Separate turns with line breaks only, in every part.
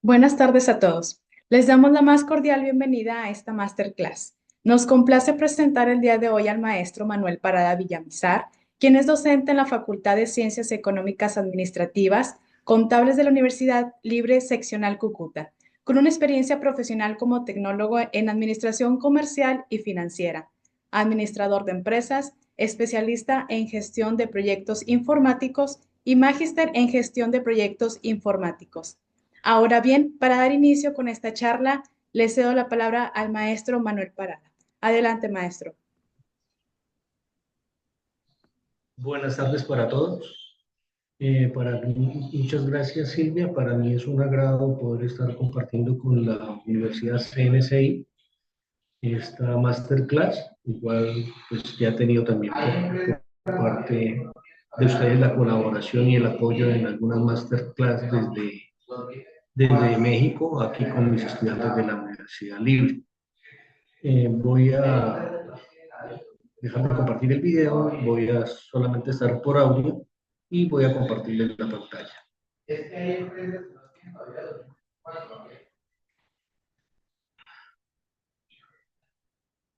Buenas tardes a todos. Les damos la más cordial bienvenida a esta masterclass. Nos complace presentar el día de hoy al maestro Manuel Parada Villamizar, quien es docente en la Facultad de Ciencias Económicas Administrativas, Contables de la Universidad Libre Seccional Cúcuta, con una experiencia profesional como tecnólogo en Administración Comercial y Financiera, administrador de empresas, especialista en gestión de proyectos informáticos y magíster en gestión de proyectos informáticos. Ahora bien, para dar inicio con esta charla, le cedo la palabra al maestro Manuel Parada. Adelante, maestro.
Buenas tardes para todos. Muchas gracias, Silvia. Para mí es un agrado poder estar compartiendo con la Universidad CNCI esta masterclass. Igual, pues ya he tenido también por parte de ustedes la colaboración y el apoyo en algunas masterclass desde México, aquí con mis estudiantes de la Universidad Libre. Voy a dejar de compartir el video, voy a solamente estar por audio y voy a compartirles la pantalla.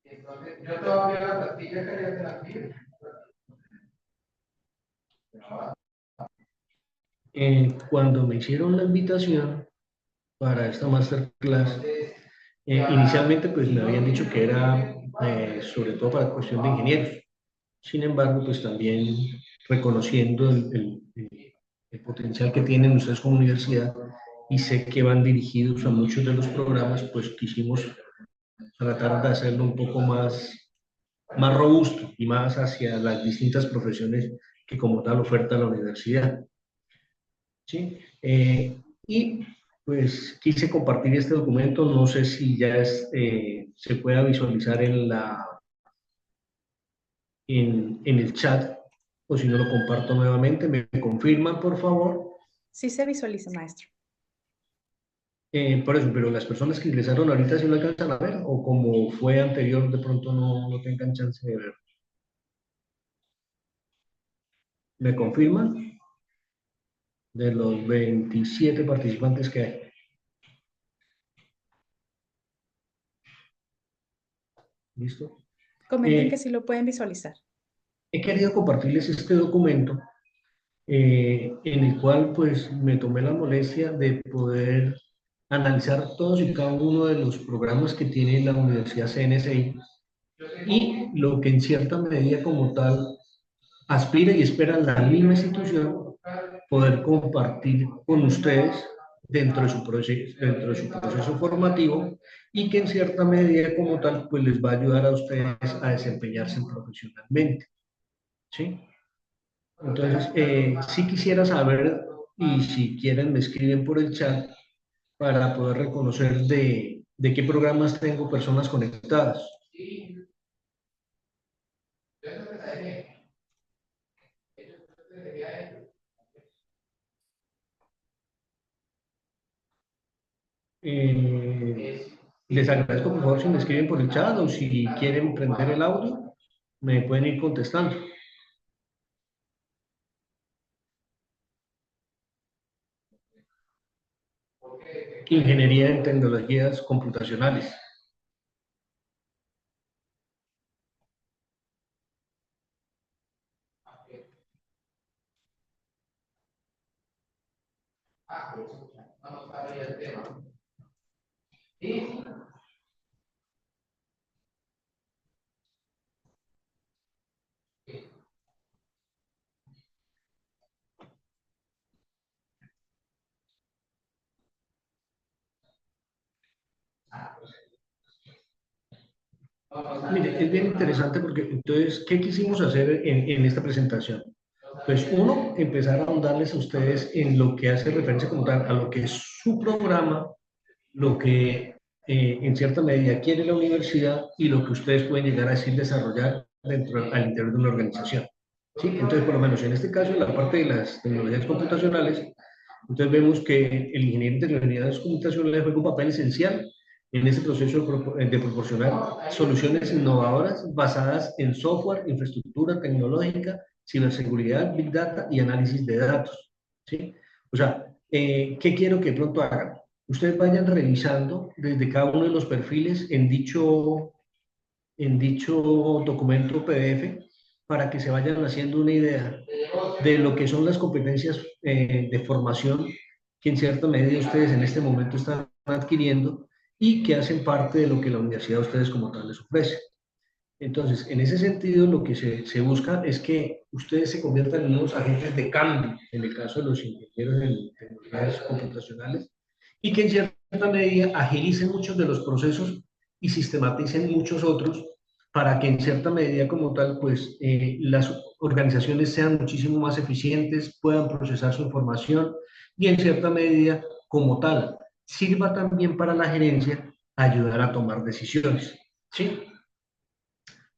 Entonces, yo todavía la plantilla quería de la cuando me hicieron la invitación para esta masterclass, inicialmente pues me habían dicho que era sobre todo para cuestión de ingenieros. Sin embargo, pues también reconociendo el potencial que tienen ustedes como universidad y sé que van dirigidos a muchos de los programas, pues quisimos tratar de hacerlo un poco más robusto y más hacia las distintas profesiones que como tal oferta la universidad. ¿Sí? Y pues quise compartir este documento, no sé si ya se pueda visualizar en el chat o si no lo comparto nuevamente, me confirman por favor.
Sí se visualiza, maestro.
Por eso, pero las personas que ingresaron ahorita sí lo alcanzan a ver o como fue anterior de pronto no tengan chance de ver. ¿Me confirman? De los 27 participantes que hay. ¿Listo?
Comenten que sí lo pueden visualizar.
He querido compartirles este documento en el cual pues me tomé la molestia de poder analizar todos y cada uno de los programas que tiene la Universidad CNCI y lo que en cierta medida como tal aspira y espera la misma institución poder compartir con ustedes dentro de su proceso formativo y que en cierta medida como tal pues les va a ayudar a ustedes a desempeñarse profesionalmente. ¿Sí? Entonces, sí quisiera saber, y si quieren me escriben por el chat, para poder reconocer de qué programas tengo personas conectadas. Les agradezco por favor si me escriben por el chat o si quieren prender el audio, me pueden ir contestando. Ingeniería en tecnologías computacionales. Mire, es bien interesante porque entonces, ¿qué quisimos hacer en esta presentación? Pues uno, empezar a ahondarles a ustedes en lo que hace referencia como tal a lo que es su programa, lo que en cierta medida quiere la universidad y lo que ustedes pueden llegar a decir desarrollar al interior de una organización. ¿Sí? Entonces, por lo menos en este caso, en la parte de las tecnologías computacionales, entonces vemos que el ingeniero de tecnologías computacionales juega un papel esencial en ese proceso de proporcionar soluciones innovadoras basadas en software, infraestructura tecnológica, ciberseguridad, big data y análisis de datos. ¿Sí? O sea, ¿qué quiero que pronto hagan? ustedes vayan revisando desde cada uno de los perfiles en dicho documento PDF para que se vayan haciendo una idea de lo que son las competencias de formación que en cierta medida ustedes en este momento están adquiriendo y que hacen parte de lo que la universidad a ustedes como tal les ofrece. Entonces, en ese sentido, lo que se busca es que ustedes se conviertan en unos agentes de cambio, en el caso de los ingenieros en tecnologías computacionales, y que en cierta medida agilicen muchos de los procesos y sistematicen muchos otros para que en cierta medida como tal, pues las organizaciones sean muchísimo más eficientes, puedan procesar su información y en cierta medida como tal sirva también para la gerencia ayudar a tomar decisiones. ¿Sí?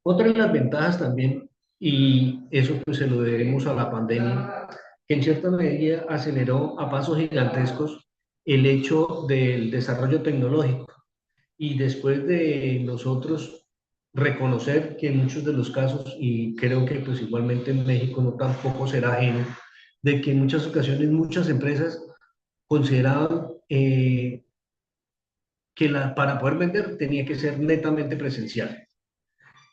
Otra de las ventajas también, y eso pues se lo debemos a la pandemia, que en cierta medida aceleró a pasos gigantescos el hecho del desarrollo tecnológico. Y después de nosotros reconocer que en muchos de los casos, y creo que pues igualmente en México no tampoco será ajeno, de que en muchas ocasiones muchas empresas consideraban que para poder vender tenía que ser netamente presencial.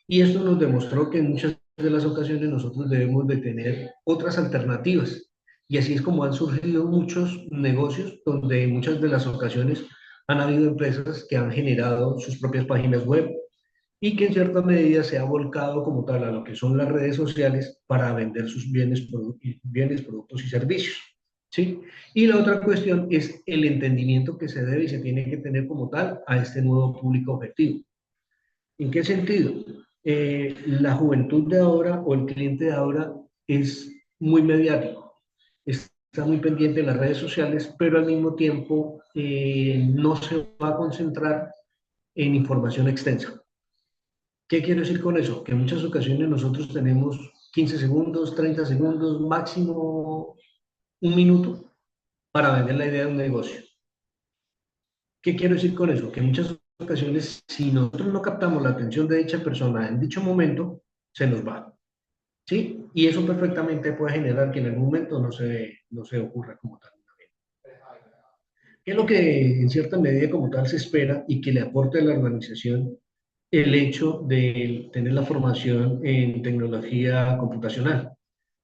Y esto nos demostró que en muchas de las ocasiones nosotros debemos de tener otras alternativas. Y así es como han surgido muchos negocios donde en muchas de las ocasiones han habido empresas que han generado sus propias páginas web y que en cierta medida se ha volcado como tal a lo que son las redes sociales para vender sus bienes, productos y servicios. ¿Sí? Y la otra cuestión es el entendimiento que se debe y se tiene que tener como tal a este nuevo público objetivo. ¿En qué sentido? La juventud de ahora o el cliente de ahora es muy mediático, está muy pendiente de las redes sociales, pero al mismo tiempo no se va a concentrar en información extensa. ¿Qué quiero decir con eso? Que en muchas ocasiones nosotros tenemos 15 segundos, 30 segundos, máximo un minuto para vender la idea de un negocio. ¿Qué quiero decir con eso? Que en muchas ocasiones, si nosotros no captamos la atención de dicha persona en dicho momento, se nos va. ¿Sí? Y eso perfectamente puede generar que en algún momento no se ocurra como tal. ¿Qué es lo que en cierta medida como tal se espera y que le aporte a la organización el hecho de tener la formación en tecnología computacional?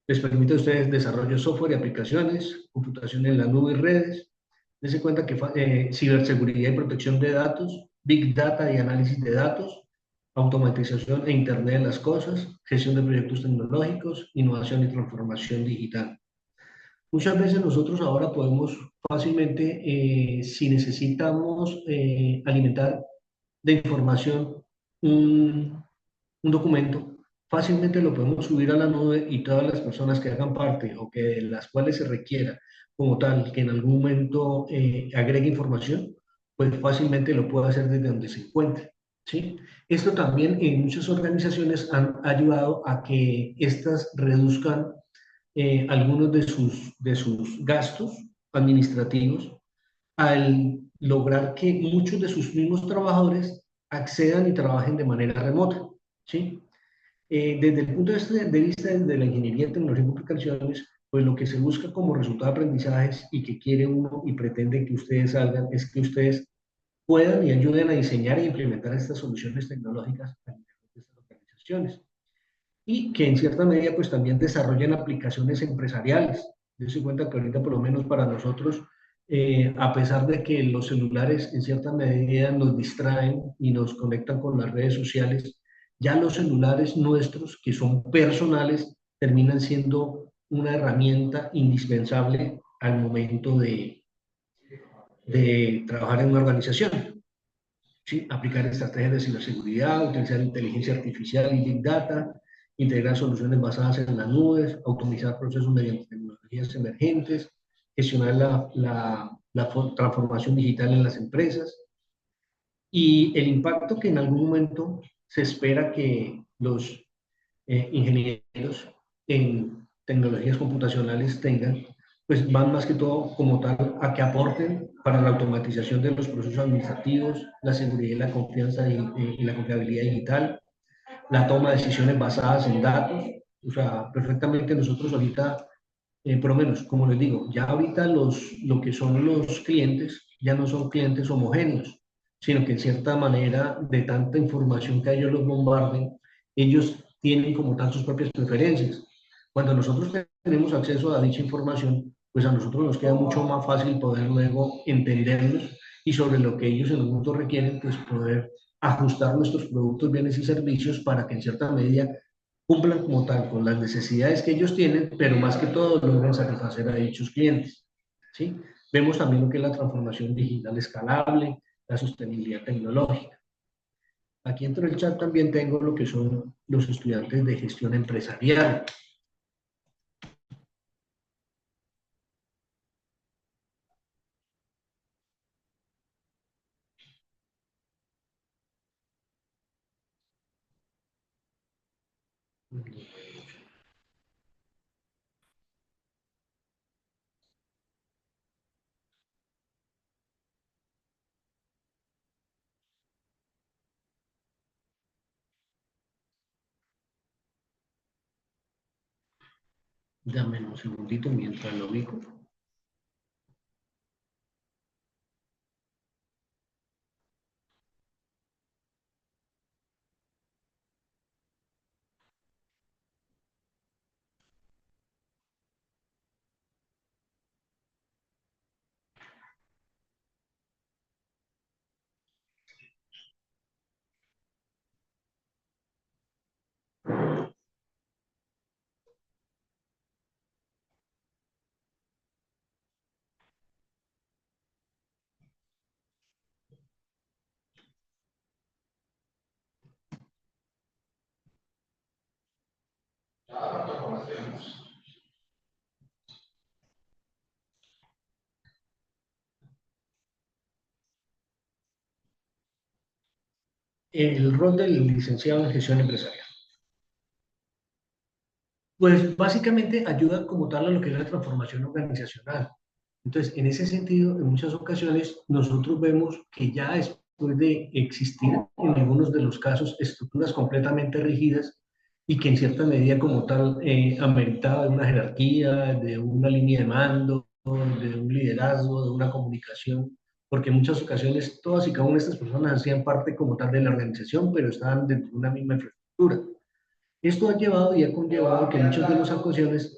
Les permite a ustedes desarrollo de software y aplicaciones, computación en la nube y redes. Dense cuenta que ciberseguridad y protección de datos, big data y análisis de datos, automatización e internet de las cosas, gestión de proyectos tecnológicos, innovación y transformación digital. Muchas veces nosotros ahora podemos fácilmente, si necesitamos alimentar de información un, un documento, fácilmente lo podemos subir a la nube y todas las personas que hagan parte o que de las cuales se requiera como tal que en algún momento agregue información, pues fácilmente lo puede hacer desde donde se encuentre. ¿Sí? Esto también en muchas organizaciones han ayudado a que éstas reduzcan algunos de sus gastos administrativos al lograr que muchos de sus mismos trabajadores accedan y trabajen de manera remota. ¿Sí? Desde el punto de vista de la ingeniería en tecnología y comunicaciones, pues lo que se busca como resultado de aprendizajes y que quiere uno y pretende que ustedes salgan es que ustedes puedan y ayuden a diseñar e implementar estas soluciones tecnológicas a nivel de estas organizaciones y que en cierta medida pues también desarrollen aplicaciones empresariales. Yo se cuenta que ahorita por lo menos para nosotros, a pesar de que los celulares en cierta medida nos distraen y nos conectan con las redes sociales, ya los celulares nuestros, que son personales, terminan siendo una herramienta indispensable al momento de trabajar en una organización. ¿Sí? Aplicar estrategias de ciberseguridad, utilizar inteligencia artificial y big data, integrar soluciones basadas en las nubes, automatizar procesos mediante tecnologías emergentes, gestionar la transformación digital en las empresas y el impacto que en algún momento se espera que los ingenieros en tecnologías computacionales tengan, pues van más que todo como tal a que aporten para la automatización de los procesos administrativos, la seguridad y la confianza y la confiabilidad digital, la toma de decisiones basadas en datos. O sea, perfectamente nosotros ahorita, por lo menos, como les digo, ya ahorita lo que son los clientes ya no son clientes homogéneos, sino que en cierta manera, de tanta información que a ellos los bombarden, ellos tienen como tal sus propias preferencias. Cuando nosotros tenemos acceso a dicha información, pues a nosotros nos queda mucho más fácil poder luego entenderlos y sobre lo que ellos en el mundo requieren, pues poder ajustar nuestros productos, bienes y servicios para que en cierta medida cumplan como tal con las necesidades que ellos tienen, pero más que todo logren satisfacer a dichos clientes. ¿Sí? Vemos también lo que es la transformación digital escalable, la sostenibilidad tecnológica. Aquí dentro del chat también tengo lo que son los estudiantes de gestión empresarial. Dame un segundito mientras lo ubico. El rol del licenciado en gestión empresarial. Pues básicamente ayuda como tal a lo que es la transformación organizacional. Entonces, en ese sentido, en muchas ocasiones nosotros vemos que ya después de existir en algunos de los casos estructuras completamente rígidas y que en cierta medida como tal ameritaba de una jerarquía, de una línea de mando, de un liderazgo, de una comunicación, porque en muchas ocasiones todas y cada una de estas personas hacían parte como tal de la organización, pero estaban dentro de una misma infraestructura. Esto ha llevado y ha conllevado que en muchas de las ocasiones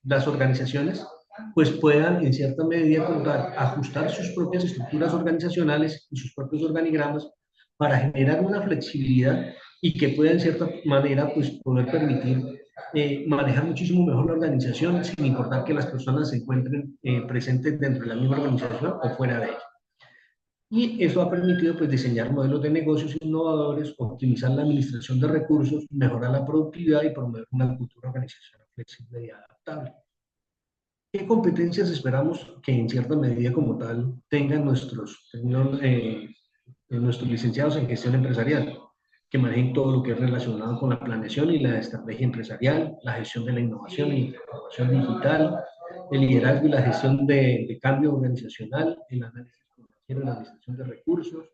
las organizaciones pues puedan en cierta medida contar, ajustar sus propias estructuras organizacionales y sus propios organigramas para generar una flexibilidad y que pueda en cierta manera pues poder permitir manejar muchísimo mejor la organización sin importar que las personas se encuentren presentes dentro de la misma organización o fuera de ella. Y eso ha permitido pues, diseñar modelos de negocios innovadores, optimizar la administración de recursos, mejorar la productividad y promover una cultura organizacional flexible y adaptable. ¿Qué competencias esperamos que en cierta medida como tal tengan nuestros licenciados en gestión empresarial? Que manejen todo lo que es relacionado con la planeación y la estrategia empresarial, la gestión de la innovación y transformación digital, el liderazgo y la gestión de cambio organizacional, el análisis financiero y la administración de recursos,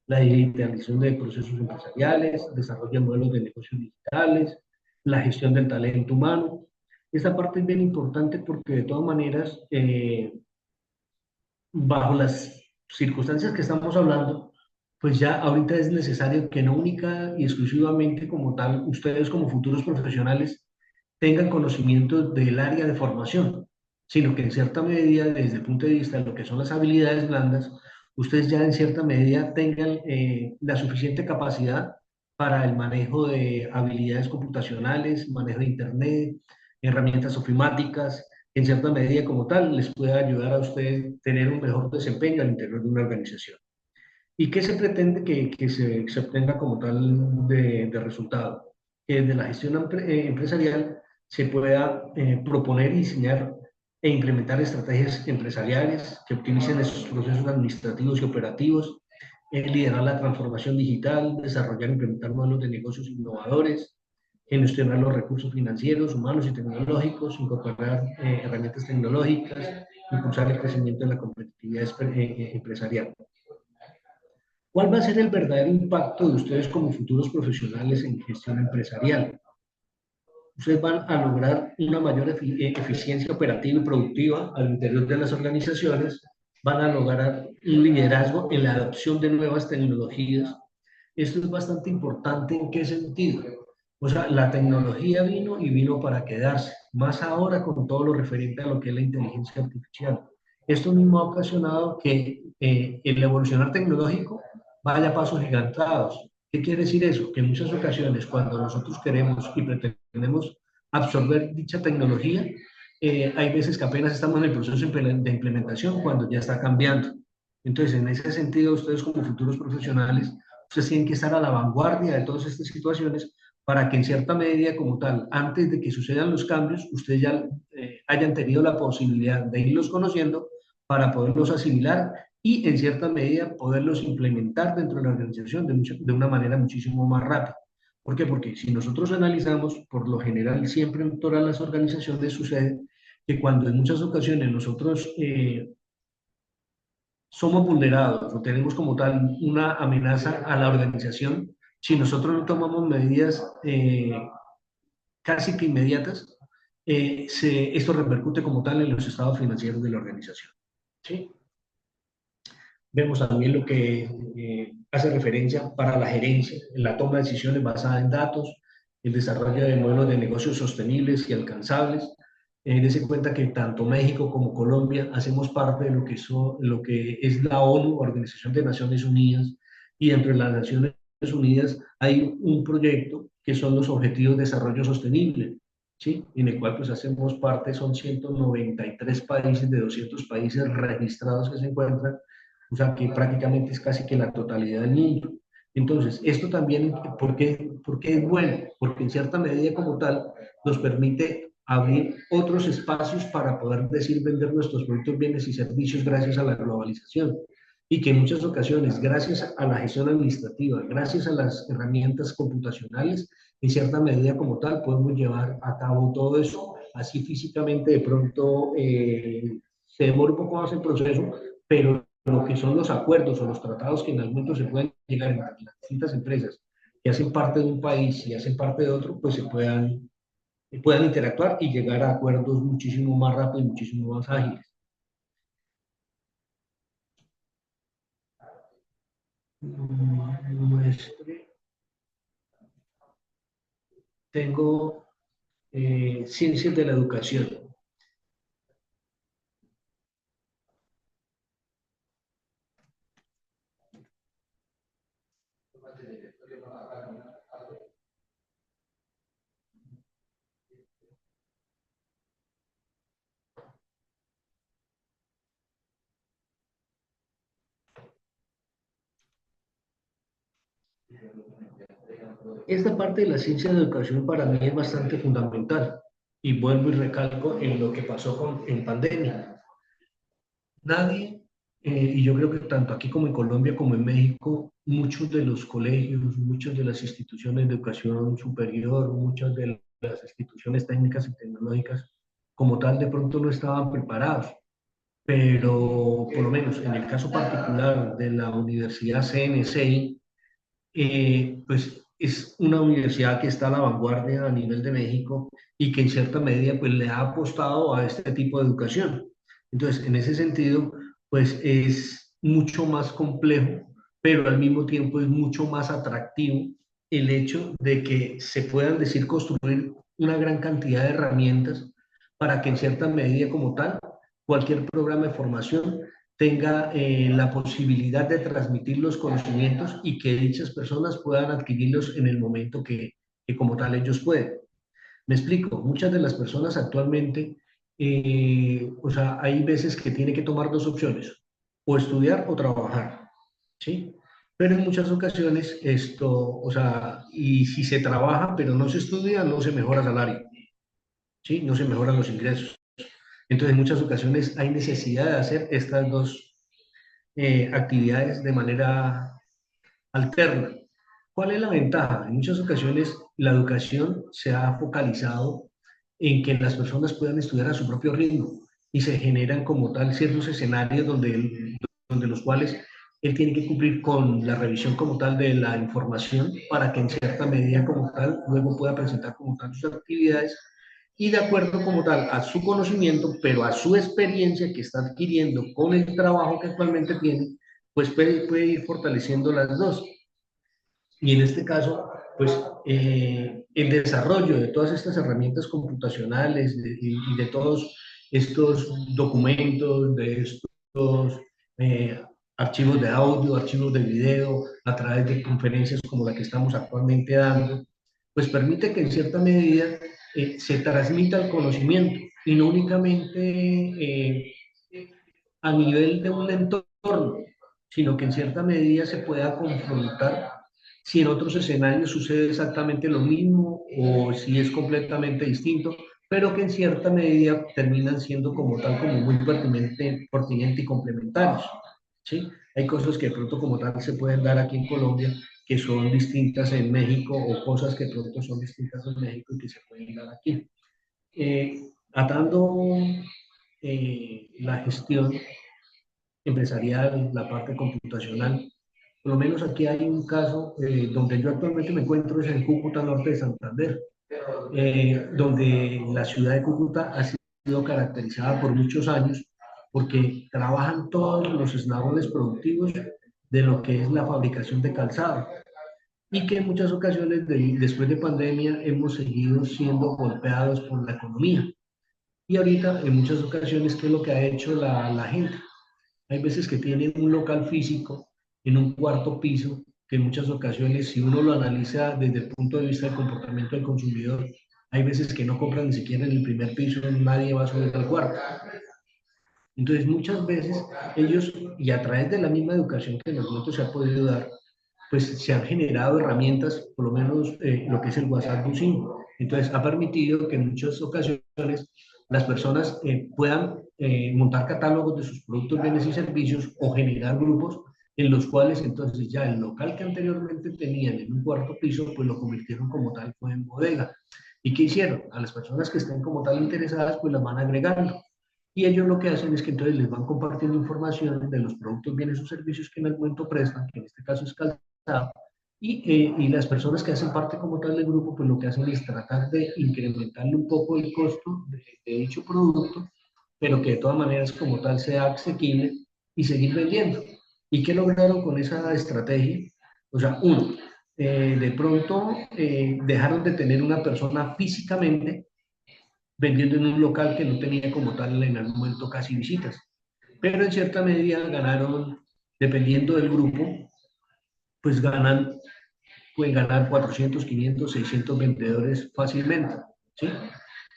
la digitalización de procesos empresariales, desarrollo de modelos de negocios digitales, la gestión del talento humano. Esta parte es bien importante porque de todas maneras, bajo las circunstancias que estamos hablando, pues ya ahorita es necesario que no única y exclusivamente como tal, ustedes como futuros profesionales tengan conocimiento del área de formación, sino que en cierta medida, desde el punto de vista de lo que son las habilidades blandas, ustedes ya en cierta medida tengan la suficiente capacidad para el manejo de habilidades computacionales, manejo de Internet, herramientas ofimáticas, en cierta medida como tal, les pueda ayudar a ustedes tener un mejor desempeño al interior de una organización. ¿Y qué se pretende que se obtenga como tal de resultado? Que desde la gestión empresarial se pueda proponer, diseñar e implementar estrategias empresariales que optimicen esos procesos administrativos y operativos, liderar la transformación digital, desarrollar e implementar modelos de negocios innovadores, gestionar los recursos financieros, humanos y tecnológicos, incorporar herramientas tecnológicas, impulsar el crecimiento de la competitividad empresarial. ¿Cuál va a ser el verdadero impacto de ustedes como futuros profesionales en gestión empresarial? Ustedes van a lograr una mayor eficiencia operativa y productiva al interior de las organizaciones, van a lograr un liderazgo en la adopción de nuevas tecnologías. Esto es bastante importante. ¿En qué sentido? O sea, la tecnología vino y vino para quedarse, más ahora con todo lo referente a lo que es la inteligencia artificial. Esto mismo ha ocasionado que el evolucionar tecnológico vaya a pasos gigantados. ¿Qué quiere decir eso? Que en muchas ocasiones, cuando nosotros queremos y pretendemos absorber dicha tecnología, hay veces que apenas estamos en el proceso de implementación cuando ya está cambiando. Entonces, en ese sentido, ustedes como futuros profesionales, ustedes tienen que estar a la vanguardia de todas estas situaciones para que en cierta medida como tal, antes de que sucedan los cambios, ustedes ya hayan tenido la posibilidad de irlos conociendo para poderlos asimilar y en cierta medida poderlos implementar dentro de la organización de una manera muchísimo más rápida. ¿Por qué? Porque si nosotros analizamos, por lo general siempre en todas las organizaciones sucede que cuando en muchas ocasiones nosotros somos vulnerados o tenemos como tal una amenaza a la organización, si nosotros no tomamos medidas casi que inmediatas, esto repercute como tal en los estados financieros de la organización. ¿Sí? Vemos también lo que hace referencia para la gerencia, en la toma de decisiones basada en datos, el desarrollo de modelos de negocios sostenibles y alcanzables. Dese cuenta que tanto México como Colombia hacemos parte de lo que es la ONU, Organización de Naciones Unidas, y entre las Naciones Unidas hay un proyecto que son los Objetivos de Desarrollo Sostenible, ¿sí? En el cual pues hacemos parte, son 193 países de 200 países registrados que se encuentran, o sea que prácticamente es casi que la totalidad del mundo. Entonces, esto también, por qué es bueno? Porque en cierta medida como tal nos permite abrir otros espacios para poder decir vender nuestros productos, bienes y servicios gracias a la globalización. Y que en muchas ocasiones, gracias a la gestión administrativa, gracias a las herramientas computacionales, en cierta medida como tal, podemos llevar a cabo todo eso. Así físicamente de pronto se demora un poco más el proceso, pero lo que son los acuerdos o los tratados que en algún momento se pueden llegar entre las distintas empresas que hacen parte de un país y hacen parte de otro, pues puedan interactuar y llegar a acuerdos muchísimo más rápido y muchísimo más ágiles. Tengo ciencias de la educación. Esta parte de la ciencia de la educación para mí es bastante fundamental y vuelvo y recalco en lo que pasó en pandemia. Nadie, y yo creo que tanto aquí como en Colombia como en México, muchos de los colegios, muchas de las instituciones de educación superior, muchas de las instituciones técnicas y tecnológicas como tal de pronto no estaban preparados, pero por lo menos en el caso particular de la Universidad CNCI, pues es una universidad que está a la vanguardia a nivel de México y que en cierta medida pues le ha apostado a este tipo de educación. Entonces, en ese sentido, pues es mucho más complejo, pero al mismo tiempo es mucho más atractivo el hecho de que se puedan decir construir una gran cantidad de herramientas para que en cierta medida como tal, cualquier programa de formación tenga la posibilidad de transmitir los conocimientos y que dichas personas puedan adquirirlos en el momento que como tal ellos pueden. Me explico, muchas de las personas actualmente, o sea, hay veces que tiene que tomar dos opciones, o estudiar o trabajar, ¿sí? Pero en muchas ocasiones esto, o sea, y si se trabaja pero no se estudia, no se mejora salario, ¿sí? No se mejoran los ingresos. Entonces, en muchas ocasiones hay necesidad de hacer estas dos actividades de manera alterna. ¿Cuál es la ventaja? En muchas ocasiones la educación se ha focalizado en que las personas puedan estudiar a su propio ritmo y se generan como tal ciertos escenarios donde los cuales él tiene que cumplir con la revisión como tal de la información para que en cierta medida como tal luego pueda presentar como tal sus actividades y de acuerdo como tal a su conocimiento, pero a su experiencia que está adquiriendo con el trabajo que actualmente tiene, pues puede ir fortaleciendo las dos. Y en este caso, pues el desarrollo de todas estas herramientas computacionales y de todos estos documentos, de estos eh, archivos de audio, archivos de video, a través de conferencias como la que estamos actualmente dando, pues permite que en cierta medida se transmita el conocimiento y no únicamente a nivel de un entorno, sino que en cierta medida se pueda confrontar si en otros escenarios sucede exactamente lo mismo o si es completamente distinto, pero que en cierta medida terminan siendo como tal, como muy pertinente y complementarios. ¿Sí? Hay cosas que de pronto como tal se pueden dar aquí en Colombia que son distintas en México o cosas que de pronto son distintas en México y que se pueden dar aquí. Atando la gestión empresarial, la parte computacional. Por lo menos aquí hay un caso donde yo actualmente me encuentro, es en Cúcuta, norte de Santander, donde la ciudad de Cúcuta ha sido caracterizada por muchos años porque trabajan todos los eslabones productivos de lo que es la fabricación de calzado y que en muchas ocasiones después de pandemia hemos seguido siendo golpeados por la economía. Y ahorita en muchas ocasiones, ¿qué es lo que ha hecho la gente? Hay veces que tienen un local físico en un cuarto piso, que en muchas ocasiones, si uno lo analiza desde el punto de vista del comportamiento del consumidor, hay veces que no compran ni siquiera en el primer piso, nadie va a subir al cuarto. Entonces, muchas veces ellos, y a través de la misma educación que en el momento se ha podido dar, pues se han generado herramientas, por lo menos lo que es el WhatsApp Busin. Entonces, ha permitido que en muchas ocasiones las personas puedan montar catálogos de sus productos, bienes y servicios o generar grupos en los cuales entonces ya el local que anteriormente tenían en un cuarto piso, pues lo convirtieron como tal, fue en bodega. ¿Y qué hicieron? A las personas que estén como tal interesadas, pues las van agregando. Y ellos lo que hacen es que entonces les van compartiendo información de los productos, bienes o servicios que en el momento prestan, que en este caso es calzado, y las personas que hacen parte como tal del grupo, pues lo que hacen es tratar de incrementarle un poco el costo de dicho producto, pero que de todas maneras como tal sea asequible y seguir vendiendo. ¿Y qué lograron con esa estrategia? O sea, uno, de pronto dejaron de tener una persona físicamente vendiendo en un local que no tenía como tal en algún momento casi visitas. Pero en cierta medida ganaron, dependiendo del grupo, pues pueden ganar 400, 500, 600 vendedores fácilmente. ¿Sí?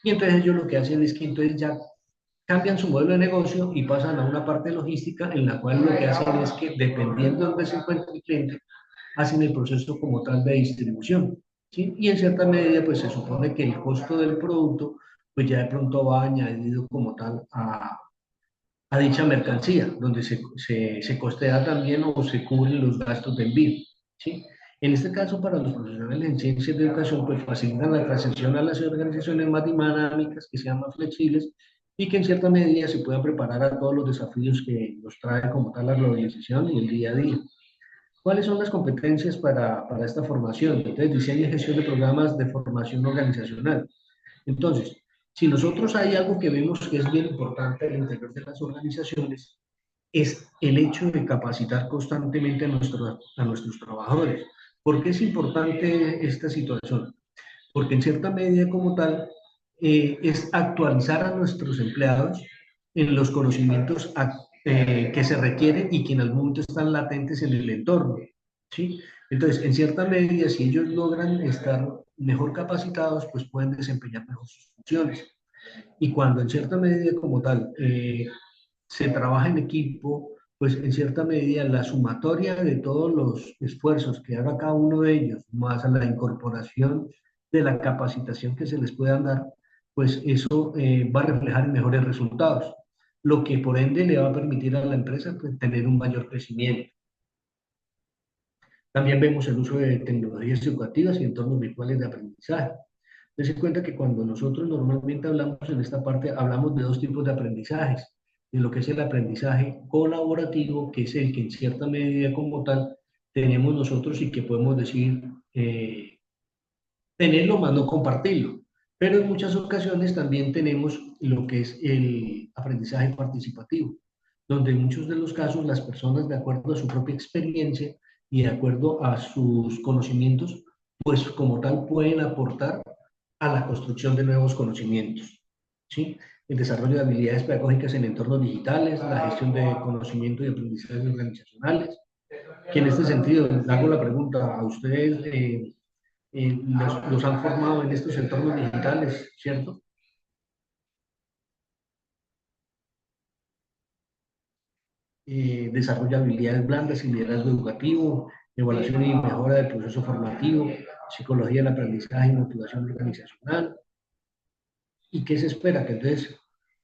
Y entonces ellos lo que hacen es que entonces ya cambian su modelo de negocio y pasan a una parte logística en la cual lo que hacen es que dependiendo de dónde se encuentre el cliente, hacen el proceso como tal de distribución. ¿Sí? Y en cierta medida, pues se supone que el costo del producto, pues ya de pronto va añadido como tal a dicha mercancía, donde se costea también o se cubren los gastos de envío. ¿Sí? En este caso, para los profesionales en ciencias de educación, pues facilitan la transición a las organizaciones más dinámicas, que sean más flexibles y que en cierta medida se puedan preparar a todos los desafíos que nos trae como tal la globalización y el día a día. ¿Cuáles son las competencias para esta formación? Entonces, diseño y gestión de programas de formación organizacional. Entonces, si nosotros hay algo que vemos que es bien importante al interior de las organizaciones, es el hecho de capacitar constantemente a nuestros trabajadores. ¿Por qué es importante esta situación? Porque en cierta medida como tal es actualizar a nuestros empleados en los conocimientos que se requieren y que en algún momento están latentes en el entorno. ¿Sí? Entonces, en cierta medida, si ellos logran estar mejor capacitados, pues pueden desempeñar mejor sus funciones. Y cuando en cierta medida como tal se trabaja en equipo, pues en cierta medida la sumatoria de todos los esfuerzos que haga cada uno de ellos, más a la incorporación de la capacitación que se les puedan dar, pues eso va a reflejar en mejores resultados, lo que por ende le va a permitir a la empresa pues, tener un mayor crecimiento. También vemos el uso de tecnologías educativas y entornos virtuales de aprendizaje. Dense cuenta que cuando nosotros normalmente hablamos en esta parte, hablamos de dos tipos de aprendizajes, de lo que es el aprendizaje colaborativo, que es el que en cierta medida como tal tenemos nosotros y que podemos decir tenerlo más no compartirlo. Pero en muchas ocasiones también tenemos lo que es el aprendizaje participativo, donde en muchos de los casos las personas, de acuerdo a su propia experiencia y de acuerdo a sus conocimientos, pues como tal pueden aportar a la construcción de nuevos conocimientos, ¿sí? El desarrollo de habilidades pedagógicas en entornos digitales, la gestión de conocimiento y aprendizajes organizacionales, que en este sentido, hago la pregunta a ustedes, los han formado en estos entornos digitales, ¿cierto? Desarrolla habilidades blandas y liderazgo educativo, evaluación y mejora del proceso formativo, psicología del aprendizaje y motivación organizacional. ¿Y qué se espera? Que entonces,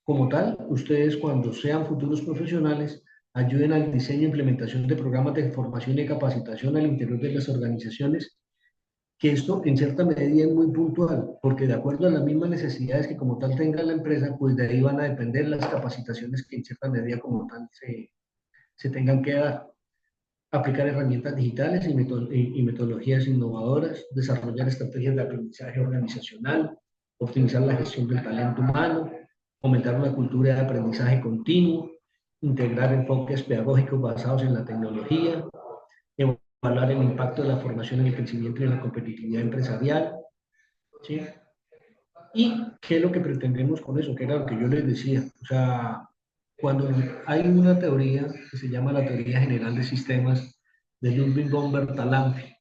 como tal, ustedes cuando sean futuros profesionales, ayuden al diseño e implementación de programas de formación y capacitación al interior de las organizaciones, que esto en cierta medida es muy puntual, porque de acuerdo a las mismas necesidades que como tal tenga la empresa, pues de ahí van a depender las capacitaciones que en cierta medida como tal se tengan que dar. Aplicar herramientas digitales y metodologías innovadoras, desarrollar estrategias de aprendizaje organizacional, optimizar la gestión del talento humano, fomentar una cultura de aprendizaje continuo, integrar enfoques pedagógicos basados en la tecnología, evaluar el impacto de la formación en el crecimiento y en la competitividad empresarial, ¿sí? ¿Y qué es lo que pretendemos con eso? Que era lo que yo les decía. O sea, cuando hay una teoría que se llama la teoría general de sistemas de Ludwig von Bertalanffy,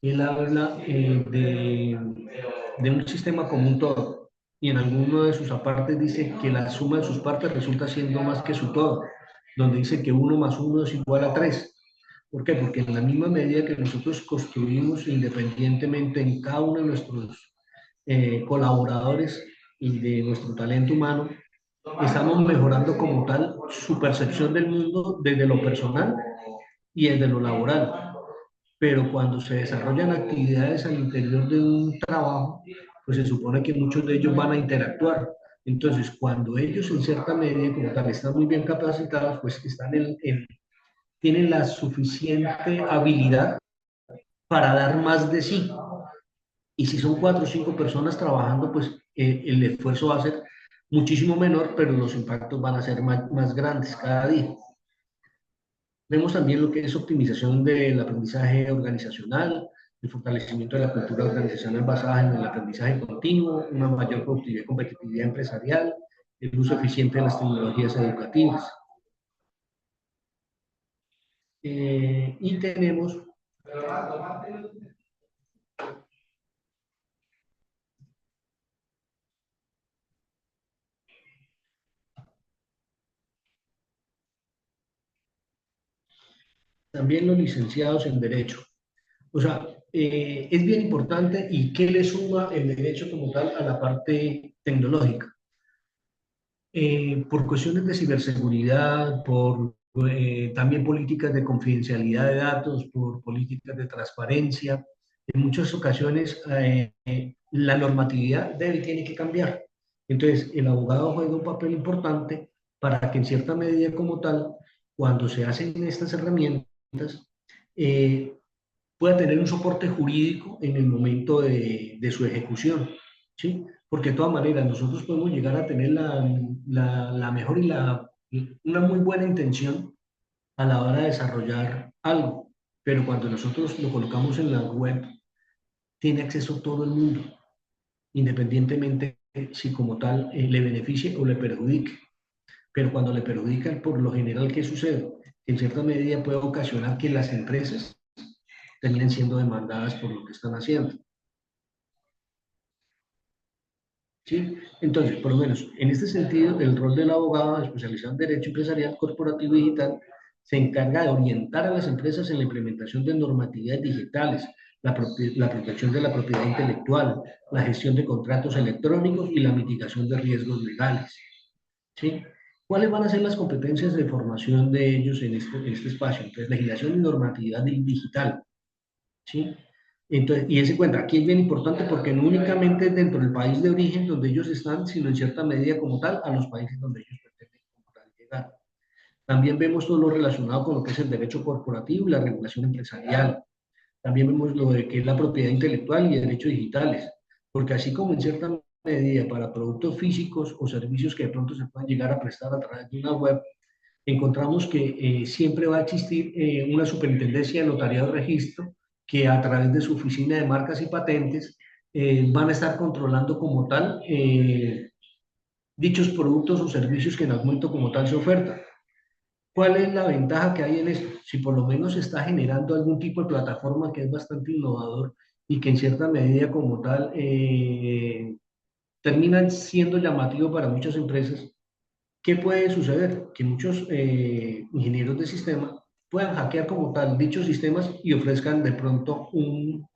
él habla de un sistema común todo, y en alguno de sus apartes dice que la suma de sus partes resulta siendo más que su todo, donde dice que uno más uno es igual a 3. ¿Por qué? Porque en la misma medida que nosotros construimos independientemente en cada uno de nuestros colaboradores y de nuestro talento humano, estamos mejorando como tal su percepción del mundo desde lo personal y desde lo laboral. Pero cuando se desarrollan actividades al interior de un trabajo, pues se supone que muchos de ellos van a interactuar. Entonces, cuando ellos en cierta medida como tal están muy bien capacitados, pues están tienen la suficiente habilidad para dar más de sí. Y si son 4 o 5 personas trabajando, pues el esfuerzo va a ser muchísimo menor, pero los impactos van a ser más grandes cada día. Vemos también lo que es optimización del aprendizaje organizacional, el fortalecimiento de la cultura organizacional basada en el aprendizaje continuo, una mayor productividad y competitividad empresarial, el uso eficiente de las tecnologías educativas. Y tenemos también los licenciados en Derecho. O sea, es bien importante y qué le suma el derecho como tal a la parte tecnológica. Por cuestiones de ciberseguridad, por también políticas de confidencialidad de datos, por políticas de transparencia. En muchas ocasiones la normatividad debe y tiene que cambiar. Entonces, el abogado juega un papel importante para que en cierta medida como tal, cuando se hacen estas herramientas, eh, pueda tener un soporte jurídico en el momento de su ejecución, ¿sí? Porque de todas maneras nosotros podemos llegar a tener la mejor una muy buena intención a la hora de desarrollar algo, pero cuando nosotros lo colocamos en la web, tiene acceso todo el mundo, independientemente si como tal le beneficie o le perjudique. Pero cuando le perjudica, por lo general, ¿qué sucede? En cierta medida puede ocasionar que las empresas terminen siendo demandadas por lo que están haciendo. ¿Sí? Entonces, por lo menos, en este sentido, el rol del abogado especializado en Derecho Empresarial Corporativo y Digital se encarga de orientar a las empresas en la implementación de normatividades digitales, la protección de la propiedad intelectual, la gestión de contratos electrónicos y la mitigación de riesgos legales. ¿Sí? ¿Cuáles van a ser las competencias de formación de ellos en este espacio? Entonces, legislación y normatividad digital. ¿Sí? Entonces, y ese cuenta, aquí es bien importante porque no únicamente es dentro del país de origen donde ellos están, sino en cierta medida como tal a los países donde ellos pretenden como tal llegar. También vemos todo lo relacionado con lo que es el derecho corporativo y la regulación empresarial. También vemos lo de que es la propiedad intelectual y derechos digitales, porque así como en cierta medida para productos físicos o servicios que de pronto se puedan llegar a prestar a través de una web, encontramos que siempre va a existir una superintendencia de notariado y registro que a través de su oficina de marcas y patentes van a estar controlando como tal dichos productos o servicios que en algún momento como tal se ofertan. ¿Cuál es la ventaja que hay en esto? Si por lo menos se está generando algún tipo de plataforma que es bastante innovador y que en cierta medida como tal terminan siendo llamativo para muchas empresas, ¿qué puede suceder? Que muchos ingenieros de sistema puedan hackear como tal dichos sistemas y ofrezcan de pronto un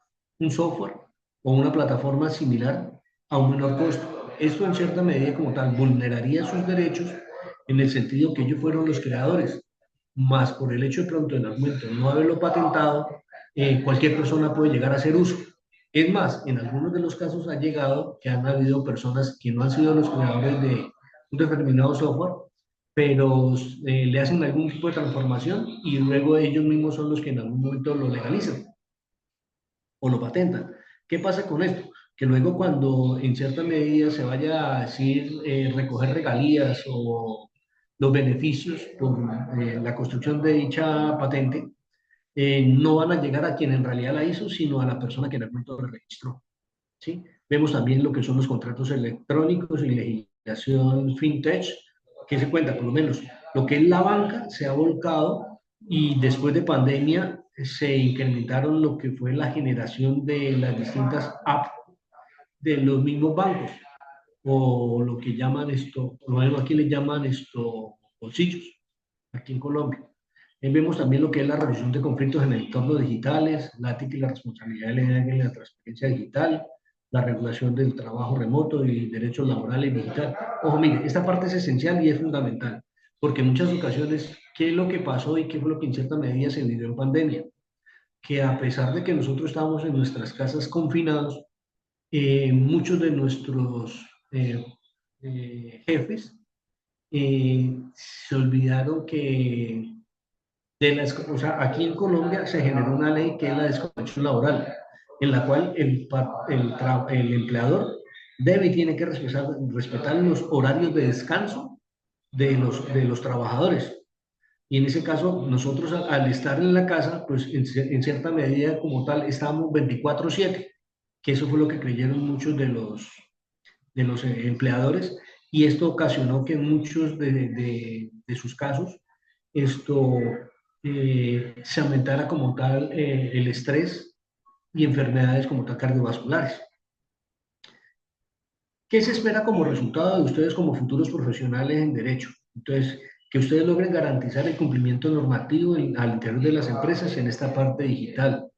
software o una plataforma similar a un menor costo. Esto en cierta medida como tal vulneraría sus derechos en el sentido que ellos fueron los creadores, más por el hecho de pronto en algún momento no haberlo patentado, cualquier persona puede llegar a hacer uso. Es más, en algunos de los casos ha llegado que han habido personas que no han sido los creadores de un determinado software, pero le hacen algún tipo de transformación y luego ellos mismos son los que en algún momento lo legalizan o lo patentan. ¿Qué pasa con esto? Que luego cuando en cierta medida se vaya a decir recoger regalías o los beneficios por la construcción de dicha patente, no van a llegar a quien en realidad la hizo, sino a la persona que en el momento la registró. ¿Sí? Vemos también lo que son los contratos electrónicos y legislación fintech, que se cuenta, por lo menos, lo que es la banca se ha volcado y después de pandemia se incrementaron lo que fue la generación de las distintas apps de los mismos bancos, o lo que llaman esto, por lo menos aquí le llaman esto bolsillos, aquí en Colombia. Vemos también lo que es la resolución de conflictos en entornos digitales, la ética y la responsabilidad en la transparencia digital, la regulación del trabajo remoto y derechos laborales digital. Ojo, mire, esta parte es esencial y es fundamental, porque en muchas ocasiones, ¿qué es lo que pasó y qué fue lo que en cierta medida se vivió en pandemia? Que a pesar de que nosotros estábamos en nuestras casas confinados, muchos de nuestros jefes se olvidaron que o sea, aquí en Colombia se generó una ley que es la desconexión laboral, en la cual el empleador debe y tiene que respetar los horarios de descanso de los trabajadores. Y en ese caso, nosotros al estar en la casa, pues en cierta medida como tal, estábamos 24/7, que eso fue lo que creyeron muchos de los empleadores, y esto ocasionó que en muchos de sus casos esto se aumentara como tal el estrés y enfermedades como tal cardiovasculares. ¿Qué se espera como resultado de ustedes como futuros profesionales en derecho? Entonces, que ustedes logren garantizar el cumplimiento normativo al interior de las empresas en esta parte digital,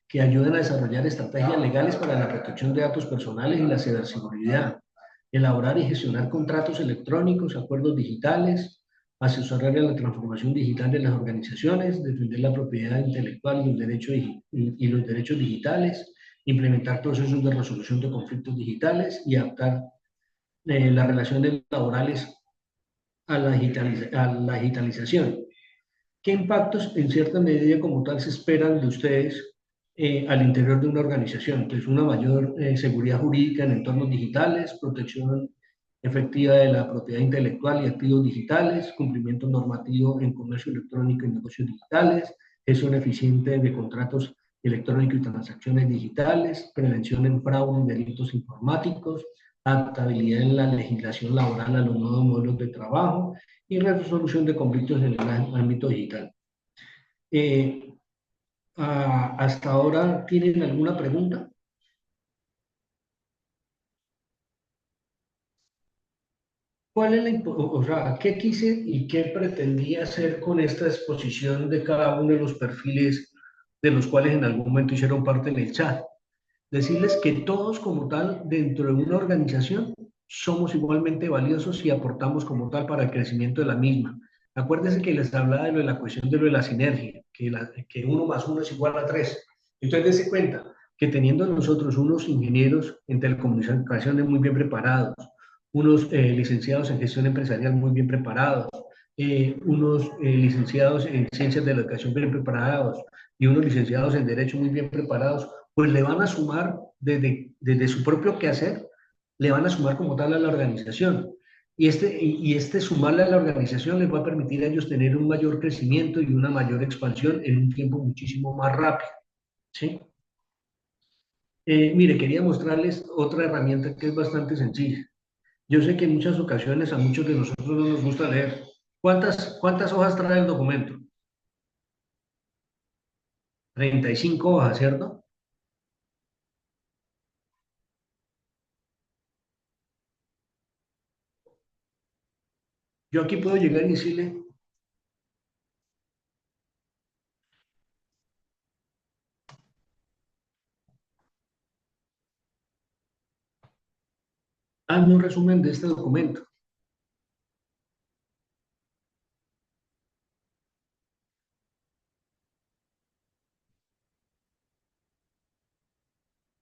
que ayuden a desarrollar estrategias legales para la protección de datos personales y la ciberseguridad, elaborar y gestionar contratos electrónicos, acuerdos digitales, asesorar en la transformación digital de las organizaciones, defender la propiedad intelectual y los derechos digitales, implementar procesos de resolución de conflictos digitales y adaptar las relaciones laborales a la digitalización. ¿Qué impactos en cierta medida como tal se esperan de ustedes al interior de una organización? Entonces, una mayor seguridad jurídica en entornos digitales, protección efectiva de la propiedad intelectual y activos digitales, cumplimiento normativo en comercio electrónico y negocios digitales, gestión eficiente de contratos electrónicos y transacciones digitales, prevención en fraude y delitos informáticos, adaptabilidad en la legislación laboral a los nuevos modelos de trabajo, y resolución de conflictos en el ámbito digital. Eh, ¿Hasta ahora tienen alguna pregunta? ¿Cuál es o sea, qué quise y qué pretendía hacer con esta exposición de cada uno de los perfiles de los cuales en algún momento hicieron parte en el chat? Decirles que todos como tal dentro de una organización somos igualmente valiosos y aportamos como tal para el crecimiento de la misma. Acuérdense que les hablaba de lo de la cuestión de lo de la sinergia, que 1 más 1 es igual a 3. Entonces, dense cuenta que teniendo nosotros unos ingenieros en telecomunicaciones muy bien preparados, unos licenciados en gestión empresarial muy bien preparados, unos licenciados en ciencias de la educación bien preparados y unos licenciados en derecho muy bien preparados, pues le van a sumar desde su propio quehacer le van a sumar como tal a la organización. Y este sumarle a la organización les va a permitir a ellos tener un mayor crecimiento y una mayor expansión en un tiempo muchísimo más rápido, ¿sí? Mire, quería mostrarles otra herramienta que es bastante sencilla. Yo sé que en muchas ocasiones a muchos de nosotros no nos gusta leer. ¿Cuántas hojas trae el documento? 35 hojas, ¿cierto? Yo aquí puedo llegar y decirle, hazme un resumen de este documento.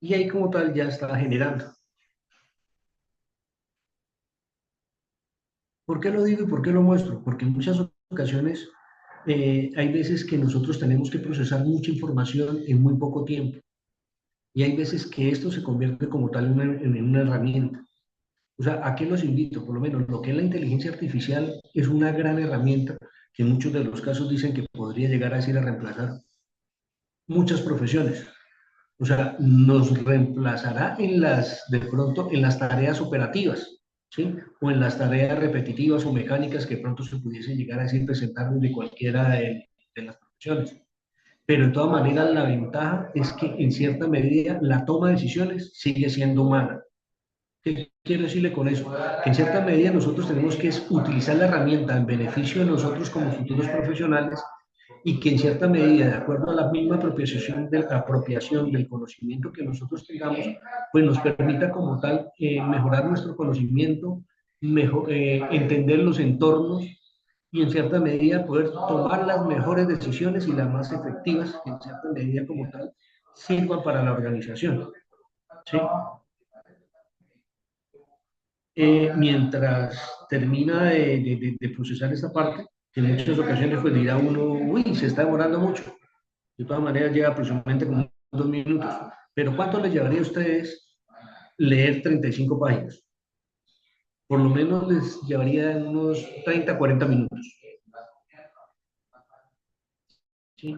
Y ahí como tal ya está generando. ¿Por qué lo digo y por qué lo muestro? Porque en muchas ocasiones hay veces que nosotros tenemos que procesar mucha información en muy poco tiempo. Y hay veces que esto se convierte como tal en una herramienta. O sea, ¿a qué los invito? Por lo menos lo que es la inteligencia artificial es una gran herramienta que en muchos de los casos dicen que podría llegar a ser a reemplazar muchas profesiones. O sea, nos reemplazará de pronto, en las tareas operativas, ¿sí? O en las tareas repetitivas o mecánicas que pronto se pudiesen llegar a decir presentar de cualquiera de las profesiones. Pero de todas maneras, la ventaja es que en cierta medida la toma de decisiones sigue siendo humana. ¿Qué quiero decirle con eso? Que en cierta medida nosotros tenemos que utilizar la herramienta en beneficio de nosotros como futuros profesionales y que en cierta medida, de acuerdo a la misma apropiación del conocimiento que nosotros tengamos, pues nos permita como tal mejorar nuestro conocimiento, entender los entornos y en cierta medida poder tomar las mejores decisiones y las más efectivas que en cierta medida como tal sirvan para la organización. ¿Sí? Mientras termina de procesar esta parte, que en muchas ocasiones pues dirá uno, uy, se está demorando mucho. De todas maneras llega aproximadamente como 2 minutos. Pero ¿cuánto les llevaría a ustedes leer 35 páginas? Por lo menos les llevaría unos 30, 40 minutos. ¿Sí?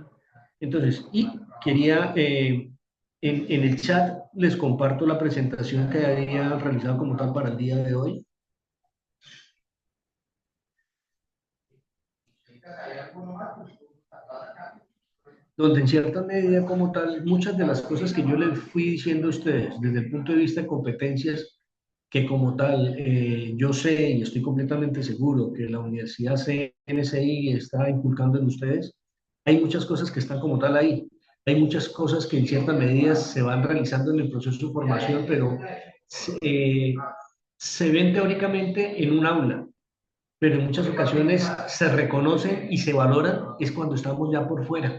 Entonces, y quería, en el chat les comparto la presentación que había realizado como tal para el día de hoy. Donde en cierta medida como tal, muchas de las cosas que yo les fui diciendo a ustedes desde el punto de vista de competencias, que como tal yo sé y estoy completamente seguro que la Universidad CNSI está inculcando en ustedes, hay muchas cosas que están como tal ahí. Hay muchas cosas que en cierta medida se van realizando en el proceso de formación, pero eh, se ven teóricamente en un aula, pero en muchas ocasiones se reconocen y se valoran es cuando estamos ya por fuera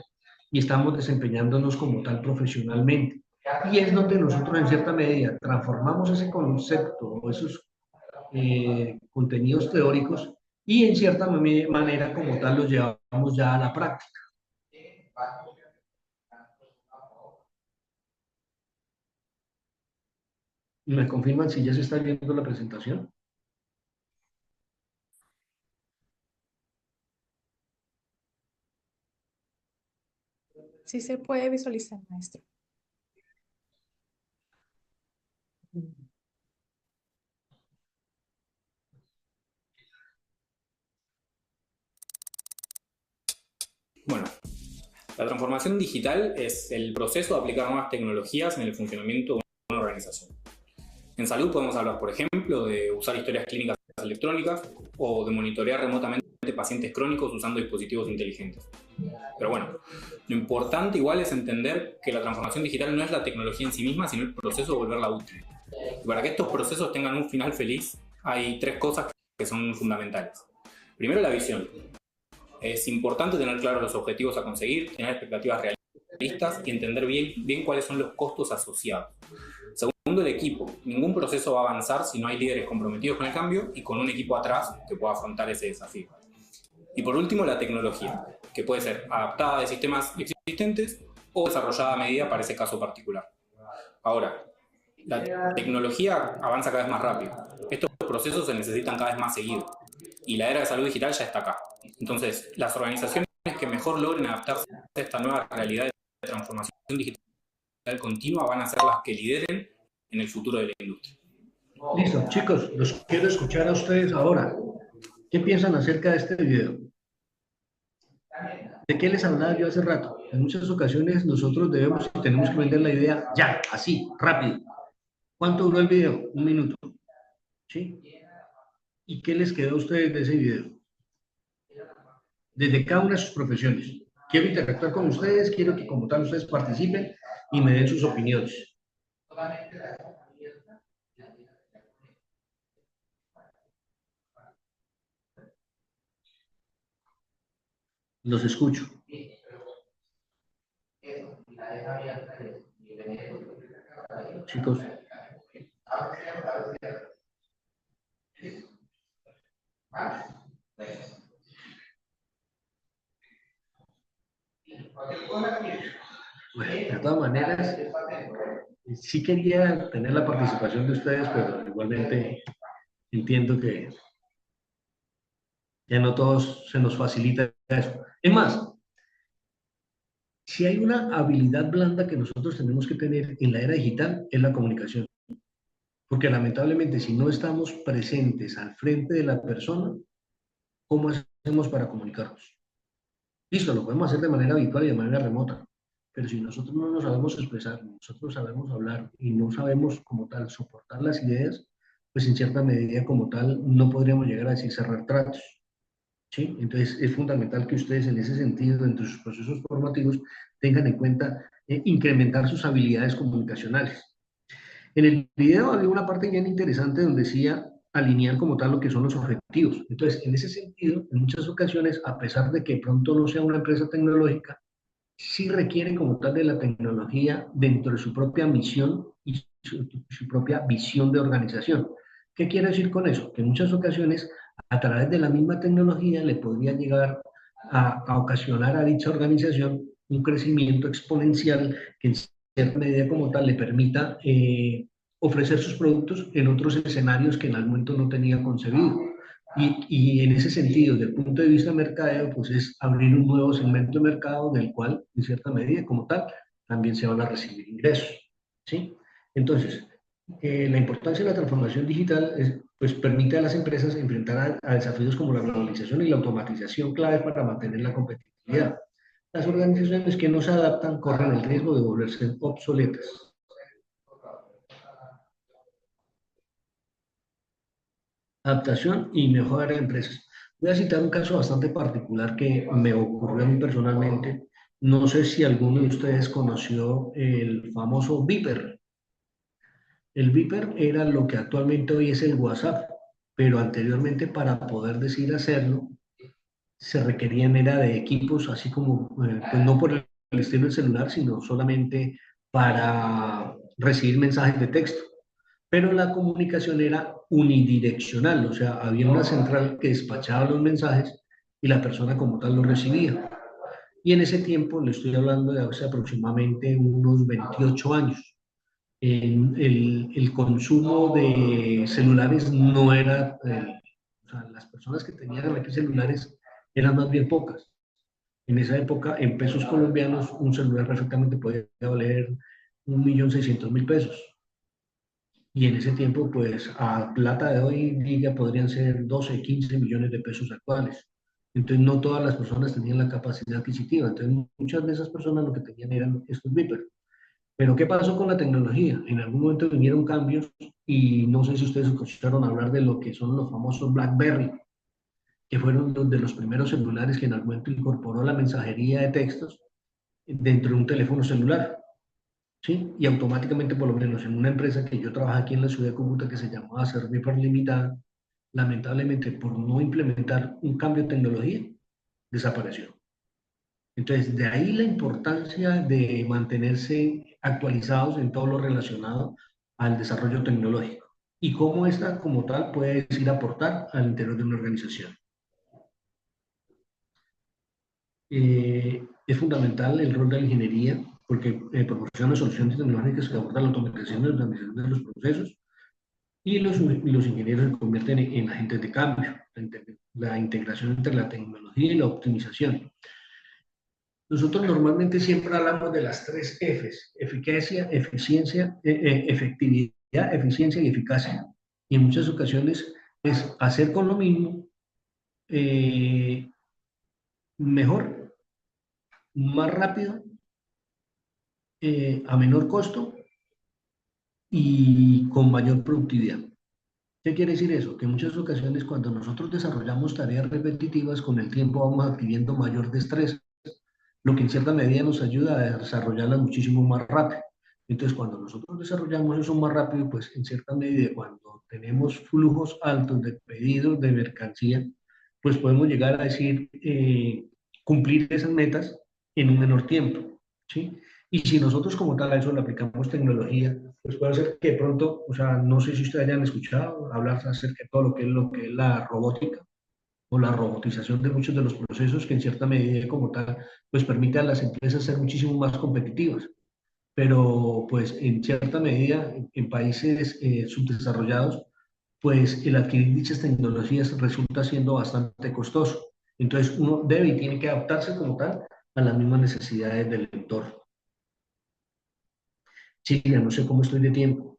y estamos desempeñándonos como tal profesionalmente. Y es donde nosotros en cierta medida transformamos ese concepto o esos contenidos teóricos y en cierta manera como tal los llevamos ya a la práctica. ¿Me confirman si ya se está viendo la presentación?
Sí se puede visualizar, maestro.
Bueno, la transformación digital es el proceso de aplicar nuevas tecnologías en el funcionamiento de una organización. En salud podemos hablar, por ejemplo, de usar historias clínicas electrónicas o de monitorear remotamente pacientes crónicos usando dispositivos inteligentes. Pero bueno, lo importante igual es entender que la transformación digital no es la tecnología en sí misma, sino el proceso de volverla útil. Y para que estos procesos tengan un final feliz, hay 3 cosas que son fundamentales. Primero, la visión. Es importante tener claros los objetivos a conseguir, tener expectativas realistas y entender bien cuáles son los costos asociados. Segundo, el equipo. Ningún proceso va a avanzar si no hay líderes comprometidos con el cambio y con un equipo atrás que pueda afrontar ese desafío. Y por último, la tecnología, que puede ser adaptada de sistemas existentes o desarrollada a medida para ese caso particular. Ahora, La tecnología avanza cada vez más rápido. Estos procesos se necesitan cada vez más seguido. Y la era de salud digital ya está acá. Entonces, las organizaciones que mejor logren adaptarse a esta nueva realidad de transformación digital continua van a ser las que lideren en el futuro de la industria.
Listo, chicos, los quiero escuchar a ustedes ahora. ¿Qué piensan acerca de este video? ¿De qué les hablaba yo hace rato? En muchas ocasiones nosotros debemos y tenemos que vender la idea ya, así, rápido. ¿Cuánto duró el video? 1 minuto. ¿Sí? ¿Y qué les quedó a ustedes de ese video? Desde cada una de sus profesiones. Quiero interactuar con ustedes, quiero que como tal ustedes participen y me den sus opiniones. Los escucho. Chicos. Bueno, de todas maneras, sí quería tener la participación de ustedes, pero igualmente entiendo que ya no todos se nos facilita eso. Es más, si hay una habilidad blanda que nosotros tenemos que tener en la era digital, es la comunicación. Porque lamentablemente, si no estamos presentes al frente de la persona, ¿cómo hacemos para comunicarnos? Listo, lo podemos hacer de manera habitual y de manera remota, pero si nosotros no nos sabemos expresar, nosotros sabemos hablar y no sabemos como tal soportar las ideas, pues en cierta medida como tal no podríamos llegar a decir cerrar tratos. ¿Sí? Entonces es fundamental que ustedes en ese sentido, dentro de sus procesos formativos, tengan en cuenta incrementar sus habilidades comunicacionales. En el video había una parte bien interesante donde decía alinear como tal lo que son los objetivos. Entonces, en ese sentido, en muchas ocasiones, a pesar de que pronto no sea una empresa tecnológica, sí requiere como tal de la tecnología dentro de su propia misión y su propia visión de organización. ¿Qué quiere decir con eso? Que en muchas ocasiones, a través de la misma tecnología, le podría llegar a ocasionar a dicha organización un crecimiento exponencial que en cierta medida como tal le permita ofrecer sus productos en otros escenarios que en el momento no tenía concebido. Y en ese sentido, desde el punto de vista de mercadeo, pues es abrir un nuevo segmento de mercado del cual, en cierta medida, como tal, también se van a recibir ingresos. ¿Sí? Entonces, la importancia de la transformación digital es, pues, permite a las empresas enfrentar a desafíos como la globalización y la automatización clave para mantener la competitividad. Las organizaciones que no se adaptan corren el riesgo de volverse obsoletas. Adaptación y mejora de empresas. Voy a citar un caso bastante particular que me ocurrió a mí personalmente. No sé si alguno de ustedes conoció el famoso Viper. El Viper era lo que actualmente hoy es el WhatsApp, pero anteriormente para poder decir hacerlo, se requerían era de equipos, así como, pues no por el estilo del celular, sino solamente para recibir mensajes de texto. Pero la comunicación era unidireccional, o sea, había una central que despachaba los mensajes y la persona como tal los recibía. Y en ese tiempo, le estoy hablando de hace aproximadamente unos 28 años, el consumo de celulares no era, o sea, las personas que tenían aquí celulares eran más bien pocas. En esa época, en pesos colombianos, un celular perfectamente podía valer 1.600.000 pesos. Y en ese tiempo, pues a plata de hoy día podrían ser 12, 15 millones de pesos actuales. Entonces, no todas las personas tenían la capacidad adquisitiva. Entonces, muchas de esas personas lo que tenían eran estos Viper. Pero, ¿qué pasó con la tecnología? En algún momento vinieron cambios y no sé si ustedes escucharon hablar de lo que son los famosos BlackBerry, que fueron de los primeros celulares que en algún momento incorporó la mensajería de textos dentro de un teléfono celular. ¿Sí? Y automáticamente, por lo menos en una empresa que yo trabajé aquí en la ciudad de Cúcuta que se llamaba Serviper Limitada, lamentablemente por no implementar un cambio de tecnología, desapareció. Entonces, de ahí la importancia de mantenerse actualizados en todo lo relacionado al desarrollo tecnológico y cómo esta como tal puede ir a aportar al interior de una organización. Es fundamental el rol de la ingeniería porque proporciona soluciones tecnológicas que abordan la automatización de la organización de los procesos, y los ingenieros se convierten en agentes de cambio, la integración entre la tecnología y la optimización. Nosotros normalmente siempre hablamos de las tres Fs: eficacia, eficiencia, efectividad, eficiencia y eficacia. Y en muchas ocasiones es hacer con lo mismo eh, mejor, más rápido, a menor costo y con mayor productividad. ¿Qué quiere decir eso? Que en muchas ocasiones cuando nosotros desarrollamos tareas repetitivas, con el tiempo vamos adquiriendo mayor destreza, lo que en cierta medida nos ayuda a desarrollarlas muchísimo más rápido. Entonces, cuando nosotros desarrollamos eso más rápido, pues en cierta medida, cuando tenemos flujos altos de pedidos de mercancía, pues podemos llegar a decir, cumplir esas metas en un menor tiempo, ¿sí? Y si nosotros como tal a eso le aplicamos tecnología, pues puede ser que de pronto, o sea, no sé si ustedes hayan escuchado hablar acerca de todo lo que es la robótica o la robotización de muchos de los procesos, que en cierta medida como tal, pues permite a las empresas ser muchísimo más competitivas. Pero pues en cierta medida en países subdesarrollados, pues el adquirir dichas tecnologías resulta siendo bastante costoso. Entonces uno debe y tiene que adaptarse como tal a las mismas necesidades del entorno. Sí, ya no sé cómo estoy de tiempo.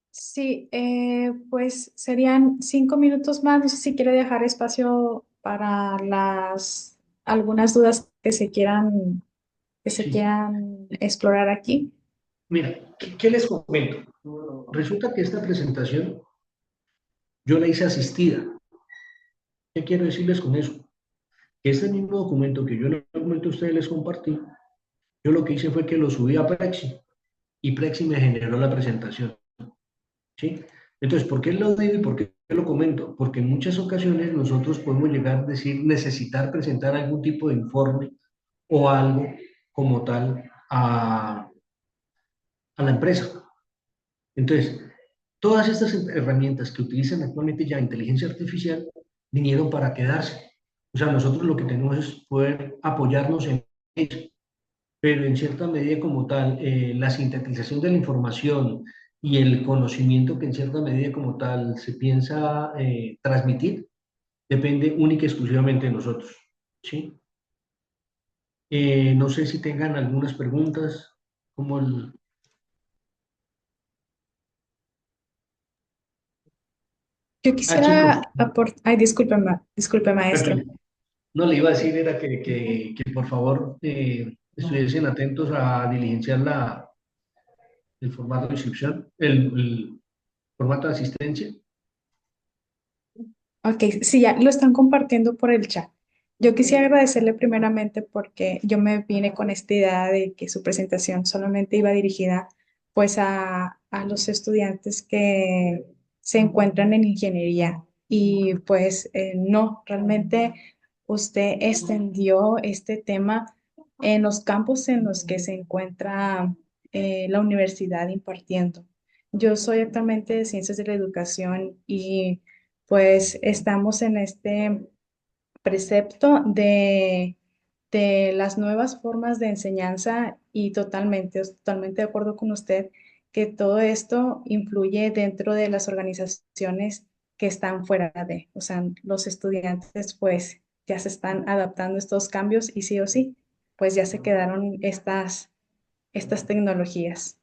Sí, pues serían 5 minutos más. No sé si quiere dejar espacio para algunas dudas que se
Sí,
quieran explorar aquí.
mira, ¿qué les comento? Resulta que esta presentación yo la hice asistida. ¿Qué quiero decirles con eso? Que este mismo documento que yo en el momento a ustedes les compartí, yo lo que hice fue que lo subí a Prexi y Prexi me generó la presentación, ¿sí? Entonces, ¿por qué lo digo y por qué lo comento? Porque en muchas ocasiones nosotros podemos llegar a decir, necesitar presentar algún tipo de informe o algo como tal a la empresa. Entonces, todas estas herramientas que utilizan actualmente ya inteligencia artificial vinieron para quedarse. O sea, nosotros lo que tenemos es poder apoyarnos en ello, pero en cierta medida como tal, la sintetización de la información y el conocimiento que en cierta medida como tal se piensa transmitir, depende única y exclusivamente de nosotros, ¿sí? No sé si tengan algunas preguntas, como el...
Yo
Ah, chicos,
quisiera aportar, ay, disculpe, disculpe, maestro.
no, le iba a decir era que por favor estuviesen atentos a diligenciar el formato de inscripción, el formato de asistencia.
Ok, sí, ya lo están compartiendo por el chat. Yo quisiera agradecerle primeramente porque yo me vine con esta idea de que su presentación solamente iba dirigida pues a los estudiantes que se encuentran en ingeniería y pues no, realmente usted extendió este tema en los campos en los que se encuentra la universidad impartiendo. Yo soy actualmente de Ciencias de la Educación y pues estamos en este precepto de las nuevas formas de enseñanza y totalmente de acuerdo con usted que todo esto influye dentro de las organizaciones que están fuera de, o sea, los estudiantes pues ya se están adaptando a estos cambios y sí o sí, pues ya se quedaron estas tecnologías.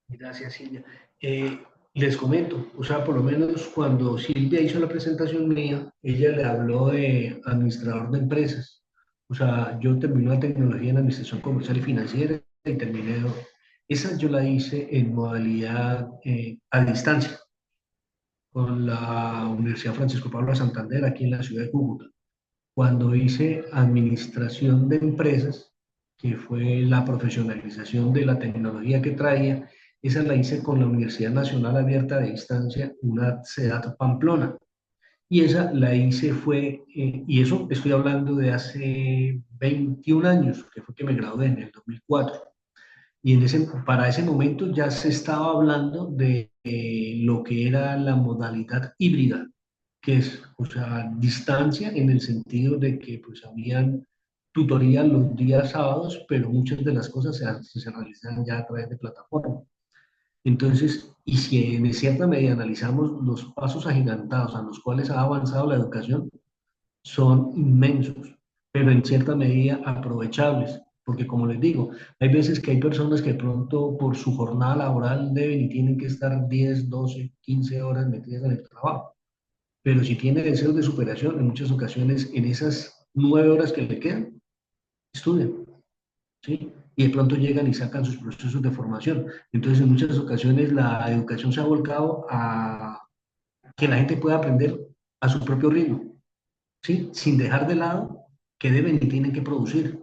Gracias, Silvia. Eh, Les comento, o sea, por lo menos cuando Silvia hizo la presentación mía, ella le habló de administrador de empresas. O sea, yo terminé la tecnología en administración comercial y financiera y terminé. Esa yo la hice en modalidad a distancia con la Universidad Francisco Pablo de Santander, aquí en la ciudad de Cúcuta. Cuando hice administración de empresas, que fue la profesionalización de la tecnología que traía, esa la hice con la Universidad Nacional Abierta de Distancia, una CEDAT Pamplona. Y esa la hice fue, y eso estoy hablando de hace 21 años, que fue que me gradué en el 2004. Y para ese momento ya se estaba hablando de lo que era la modalidad híbrida, que es, o sea, distancia en el sentido de que pues habían tutorías los días sábados, pero muchas de las cosas se realizan ya a través de plataforma. Entonces, y si en cierta medida analizamos los pasos agigantados a los cuales ha avanzado la educación, son inmensos, pero en cierta medida aprovechables, porque como les digo, hay veces que hay personas que de pronto por su jornada laboral deben y tienen que estar 10, 12, 15 horas metidas en el trabajo, pero si tiene deseos de superación, en muchas ocasiones en esas 9 horas que le quedan, estudian, ¿sí? Y de pronto llegan y sacan sus procesos de formación. Entonces, en muchas ocasiones la educación se ha volcado a que la gente pueda aprender a su propio ritmo, ¿sí? Sin dejar de lado que deben y tienen que producir.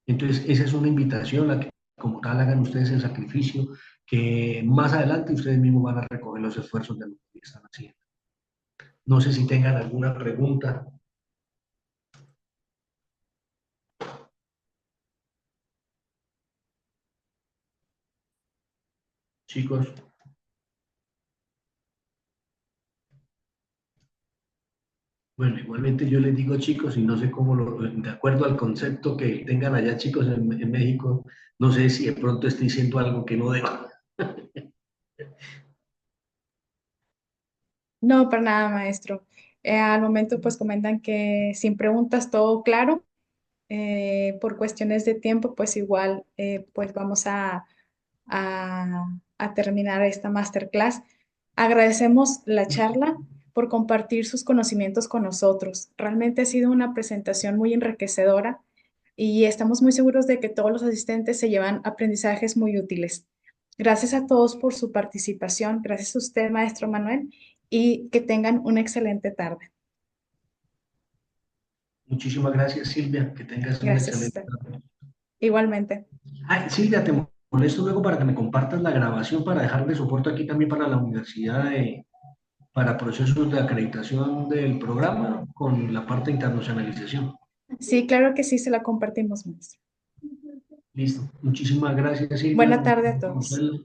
Entonces, esa es una invitación a que como tal hagan ustedes el sacrificio, que más adelante ustedes mismos van a recoger los esfuerzos de lo que están haciendo. No sé si tengan alguna pregunta. Chicos, bueno, igualmente yo les digo chicos y no sé cómo, de acuerdo al concepto que tengan allá chicos en México, no sé si de pronto estoy diciendo algo que no deba.
No, para nada, maestro. Al momento, pues comentan que sin preguntas todo claro. Por cuestiones de tiempo, pues igual, pues vamos a terminar esta masterclass. Agradecemos la charla por compartir sus conocimientos con nosotros. Realmente ha sido una presentación muy enriquecedora y estamos muy seguros de que todos los asistentes se llevan aprendizajes muy útiles. Gracias a todos por su participación. Gracias a usted, maestro Manuel, y que tengan una excelente tarde.
Muchísimas gracias Silvia, que tengas un
Gracias a
excelente
usted.
día.
Igualmente.
Ay, Silvia, te molesto luego para que me compartas la grabación para dejarle soporte aquí también para la universidad para procesos de acreditación del programa con la parte de internacionalización.
Sí, claro que sí, se la compartimos, maestro.
Listo. Muchísimas gracias, Silvia.
Buena
Un
tarde a
gusto
todos.
conocerla.